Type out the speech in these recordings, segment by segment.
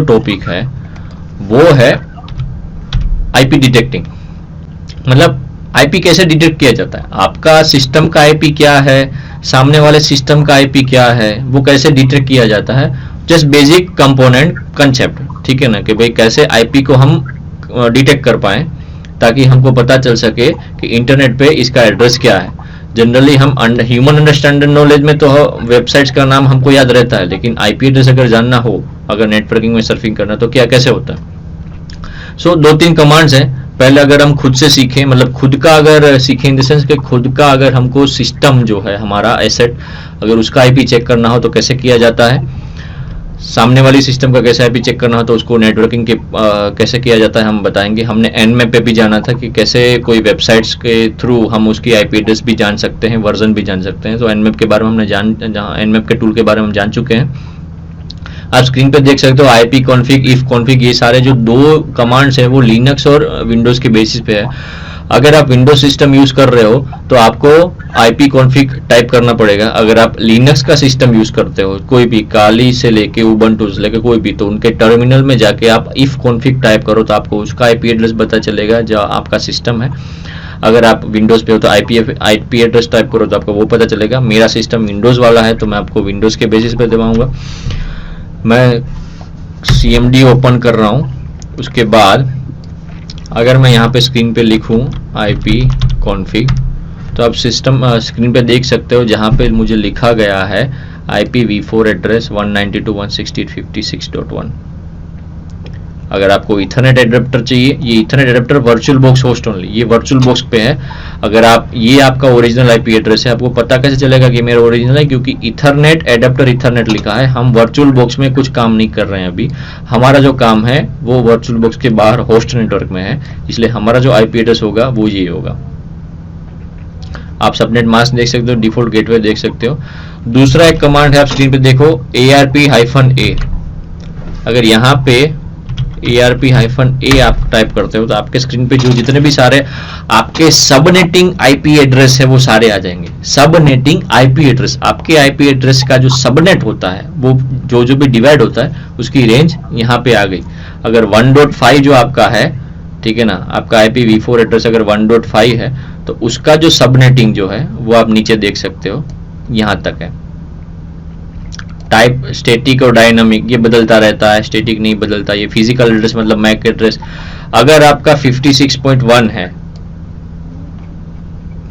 Topic है वो है आईपी डिटेक्टिंग। मतलब आईपी कैसे डिटेक्ट किया जाता है, आपका सिस्टम का आईपी क्या है, सामने वाले सिस्टम का आईपी क्या है, वो कैसे डिटेक्ट किया जाता है। जस्ट बेसिक कंपोनेंट कंसेप्ट, ठीक है ना, कि भाई कैसे आईपी को हम डिटेक्ट कर पाए ताकि हमको पता चल सके कि इंटरनेट पे इसका एड्रेस क्या है। जनरली हम ह्यूमन अंडरस्टैंडिंग नॉलेज में तो वेबसाइट्स का नाम हमको याद रहता है, लेकिन आईपी एड्रेस अगर जानना हो, अगर नेटवर्किंग में सर्फिंग करना, तो क्या कैसे होता है। सो 2-3 कमांड्स हैं। पहले अगर हम खुद से सीखें, मतलब खुद का अगर सीखें इन द सेंस कि खुद का अगर हमको सिस्टम जो है हमारा एसेट, अगर उसका आईपी चेक करना हो तो कैसे किया जाता है, सामने वाली सिस्टम का कैसे आईपी चेक करना हो तो उसको नेटवर्किंग के कैसे किया जाता है हम बताएंगे। हमने एनमैप पे भी जाना था कि कैसे कोई वेबसाइट्स के थ्रू हम उसकी आईपी एड्रेस भी जान सकते हैं, वर्जन भी जान सकते हैं। तो एनमैप के बारे में हमने एनमैप के टूल के बारे में हम जान चुके हैं। आप स्क्रीन पे देख सकते हो आईपी कॉन्फिग, इफ कॉन्फिग, ये सारे जो 2 कमांड्स हैं वो लिनक्स और विंडोज के बेसिस पे है। अगर आप विंडोज सिस्टम यूज कर रहे हो तो आपको आईपी कॉन्फिग टाइप करना पड़ेगा। अगर आप लिनक्स का सिस्टम यूज करते हो, कोई भी काली से लेके उबंटू से लेके कोई भी, तो उनके टर्मिनल में जाके आप इफ कॉन्फिग टाइप करो तो आपको उसका आईपी एड्रेस पता चलेगा जो आपका सिस्टम है। अगर आप विंडोज पे हो तो आईपी एड्रेस टाइप करो तो आपको वो पता चलेगा। मेरा सिस्टम विंडोज वाला है तो मैं आपको विंडोज के बेसिस पे दिखाऊंगा। मैं CMD ओपन कर रहा हूं। उसके बाद अगर मैं यहाँ पे स्क्रीन पे लिखूं आईपी कॉन्फिग, तो आप सिस्टम स्क्रीन पे देख सकते हो जहाँ पे मुझे लिखा गया है IPv4 एड्रेस 192.168.56.1। अगर आपको इथरनेट एडेप्टर चाहिए, ये Ethernet adapter virtual box host only, ये वर्चुअल बॉक्स पे है। अगर आप, ये आपका ओरिजिनल आईपी एड्रेस है, आपको पता कैसे चलेगा कि मेरा ओरिजिनल है, क्योंकि इथरनेट एडेप्टर इथरनेट लिखा है। हम वर्चुअल बॉक्स में कुछ काम नहीं कर रहे हैं अभी, हमारा जो काम है वो वर्चुअल बॉक्स के बाहर होस्ट नेटवर्क में है, इसलिए हमारा जो आईपी एड्रेस होगा वो ये होगा। आप सबनेट मास्क देख सकते हो, डिफॉल्ट गेटवे देख सकते हो। दूसरा एक कमांड है, आप स्क्रीन पे देखो ARP-A। अगर यहाँ पे ARP-A आप टाइप करते हो तो आपके स्क्रीन पे जो जितने भी सारे आपके सबनेटिंग आईपी एड्रेस है वो सारे आ जाएंगे। सबनेटिंग आईपी एड्रेस, आपके आईपी एड्रेस का जो सबनेट होता है वो जो भी डिवाइड होता है उसकी रेंज यहाँ पे आ गई। अगर 1.5 जो आपका है, ठीक है ना, आपका IPv4 एड्रेस अगर 1.5 है तो उसका जो सबनेटिंग जो है वो आप नीचे देख सकते हो, यहाँ तक है। टाइप स्टैटिक और डायनामिक, ये बदलता रहता है, स्टैटिक नहीं बदलता। ये फिजिकल एड्रेस मतलब मैक एड्रेस, अगर आपका 56.1 है,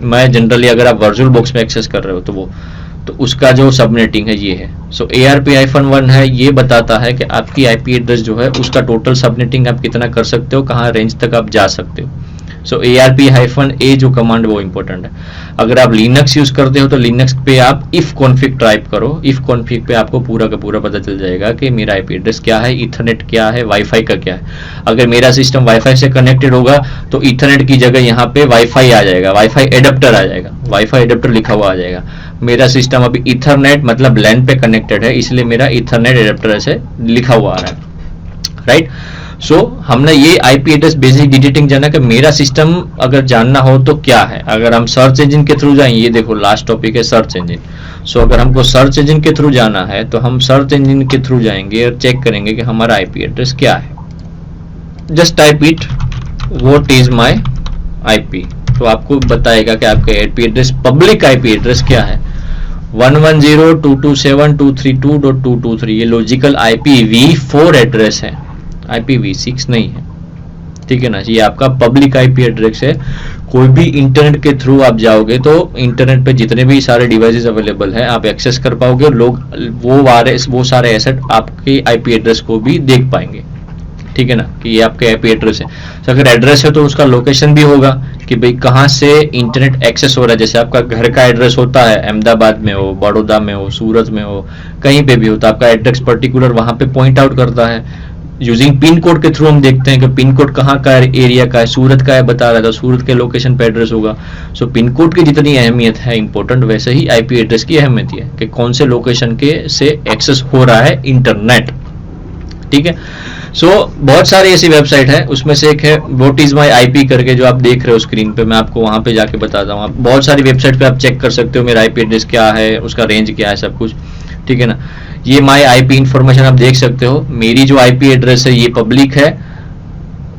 मैं जनरली अगर आप वर्चुअल बॉक्स में एक्सेस कर रहे हो तो वो, तो उसका जो सबनेटिंग है ये है। सो ARP-1 है, ये बताता है कि आपकी आईपी एड्रेस जो है उसका टोटल सबनेटिंग आप कितना कर सकते हो, कहाँ रेंज तक आप जा सकते हो। सो ARP-A जो कमांड वो इंपॉर्टेंट है। अगर आप लिनक्स यूज करते हो तो लिनक्स पे आप इफ कॉन्फिग टाइप करो। इफ कॉन्फिग पे आपको पूरा का पूरा पता चल जाएगा कि मेरा आईपी एड्रेस क्या है, इथरनेट क्या है, वाईफाई का क्या है। अगर मेरा सिस्टम वाईफाई से कनेक्टेड होगा तो इथरनेट की जगह यहाँ पे वाईफाई आ जाएगा, वाईफाई एडेप्टर आ जाएगा, वाईफाई एडेप्टर लिखा हुआ आ जाएगा। मेरा सिस्टम अभी इथरनेट मतलब लैन पे कनेक्टेड है, इसलिए मेरा इथरनेट एडेप्टर ऐसे लिखा हुआ आ रहा है, राइट। सो हमने ये आईपी एड्रेस बेसिक डिटेक्टिंग जाना कि मेरा सिस्टम अगर जानना हो तो क्या है। अगर हम सर्च इंजन के थ्रू जाएं, ये देखो लास्ट टॉपिक है सर्च इंजन। सो अगर हमको सर्च इंजन के थ्रू जाना है तो हम सर्च इंजन के थ्रू जाएंगे और चेक करेंगे कि हमारा आईपी एड्रेस क्या है। Just type it what is my IP, तो आपको बताएगा कि आपका IP address, public IP address क्या है। 110.227.232.223 ये लॉजिकल IPv4 एड्रेस है, IPv6 नहीं है, ठीक है ना। ये आपका पब्लिक आईपी एड्रेस है। कोई भी इंटरनेट के थ्रू आप जाओगे तो इंटरनेट पे जितने भी सारे डिवाइसेस अवेलेबल है आप एक्सेस कर पाओगे और लोग वो सारे एसेट आपके आईपी एड्रेस को भी देख पाएंगे, ठीक है ना, कि ये आपके आईपी एड्रेस है। तो अगर एड्रेस है तो उसका लोकेशन भी होगा कि भाई कहाँ से इंटरनेट एक्सेस हो रहा है। जैसे आपका घर का एड्रेस होता है, अहमदाबाद में हो, बड़ौदा में हो, सूरत में हो, कहीं पे भी हो, तो आपका एड्रेस पर्टिकुलर वहां पे पॉइंट आउट करता है। यूजिंग पिन कोड के थ्रू हम देखते हैं कि पिन कोड कहाँ का एरिया का है, सूरत का है बता रहा था, सूरत के लोकेशन पे एड्रेस होगा। सो पिन कोड की जितनी अहमियत है इंपॉर्टेंट, वैसे ही आईपी एड्रेस की अहमियत है कि कौन से लोकेशन के से एक्सेस हो रहा है इंटरनेट, ठीक है। सो बहुत सारी ऐसी वेबसाइट है, उसमें से एक है व्हाट इज माय आईपी करके, जो आप देख रहे हो स्क्रीन पे। मैं आपको वहां पे जाके बताता हूँ। आप बहुत सारी वेबसाइट पे आप चेक कर सकते हो मेरा आईपी एड्रेस क्या है, उसका रेंज क्या है, सब कुछ, ठीक है ना। ये माई आईपी इंफॉर्मेशन आप देख सकते हो, मेरी जो आईपी एड्रेस है ये पब्लिक है,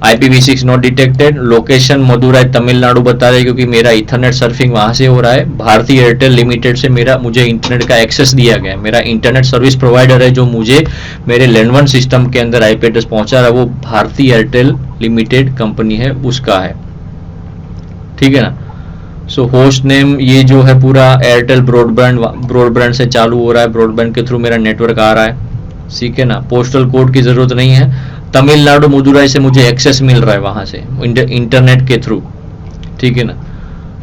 IPv6 not detected, location Madurai Tamil Nadu बता रहे हैं क्योंकि मेरा इथरनेट सर्फिंग वहां से हो रहा है। भारती एयरटेल लिमिटेड से मुझे इंटरनेट का एक्सेस दिया गया है, मेरा इंटरनेट सर्विस प्रोवाइडर है जो मुझे मेरे लैंड 1 सिस्टम के अंदर आईपी एड्रेस पहुंचा रहा है, वो भारती एयरटेल लिमिटेड कंपनी है, उसका है, ठीक है ना। सो होस्ट नेम ये जो है पूरा एयरटेल ब्रॉडबैंड से चालू हो रहा है, ब्रॉडबैंड के थ्रू मेरा नेटवर्क आ रहा है, ठीक है ना। पोस्टल कोड की जरूरत नहीं है, तमिलनाडु मदुराई से मुझे एक्सेस मिल रहा है वहां से इंटरनेट के थ्रू, ठीक है ना।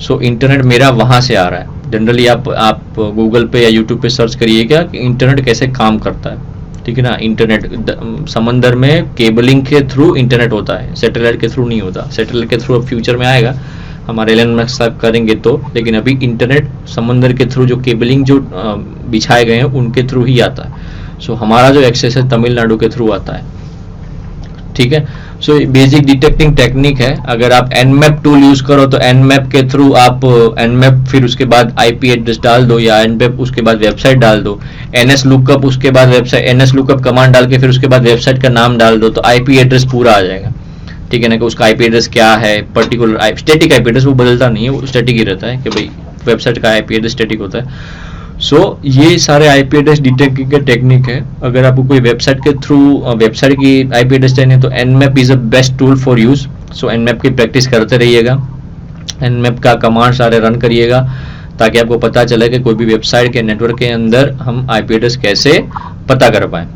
सो इंटरनेट मेरा वहां से आ रहा है। जनरली आप गूगल पे या यूट्यूब पे सर्च करिएगा कि इंटरनेट कैसे काम करता है, ठीक है ना। इंटरनेट समंदर में केबलिंग के थ्रू इंटरनेट होता है, सैटेलाइट के थ्रू नहीं होता। सैटेलाइट के थ्रू अब फ्यूचर में आएगा, हमारे एलन मस्क साहब करेंगे तो, लेकिन अभी इंटरनेट समंदर के थ्रू जो केबलिंग जो बिछाए गए हैं उनके थ्रू ही आता है। सो हमारा जो एक्सेस है तमिलनाडु के थ्रू आता है, ठीक है। सो बेसिक डिटेक्टिंग टेक्निक है। अगर आप nmap टूल यूज करो तो nmap के थ्रू आप nmap फिर उसके बाद आईपी एड्रेस डाल दो, या nmap उसके बाद वेबसाइट डाल दो, nslookup उसके बाद वेबसाइट, nslookup कमांड डाल के फिर उसके बाद वेबसाइट का नाम डाल दो, तो आईपी एड्रेस पूरा आ जाएगा, ठीक है ना। कि उसका आईपी एड्रेस क्या है, पर्टिकुलर स्टैटिक आईपी एड्रेस वो बदलता नहीं है, वो स्टैटिक ही रहता है कि भाई वेबसाइट का आईपी एड्रेस स्टैटिक होता है। सो ये सारे आईपी एड्रेस डिटेक्टिंग के टेक्निक है। अगर आपको कोई वेबसाइट के थ्रू वेबसाइट की आईपी एड्रेस चाहिए तो nmap is a best tool for use. So nmap की प्रैक्टिस करते रहिएगा, nmap का कमांड सारे रन करिएगा ताकि आपको पता चले कि कोई भी वेबसाइट के नेटवर्क के अंदर हम आईपी एड्रेस कैसे पता कर पाए।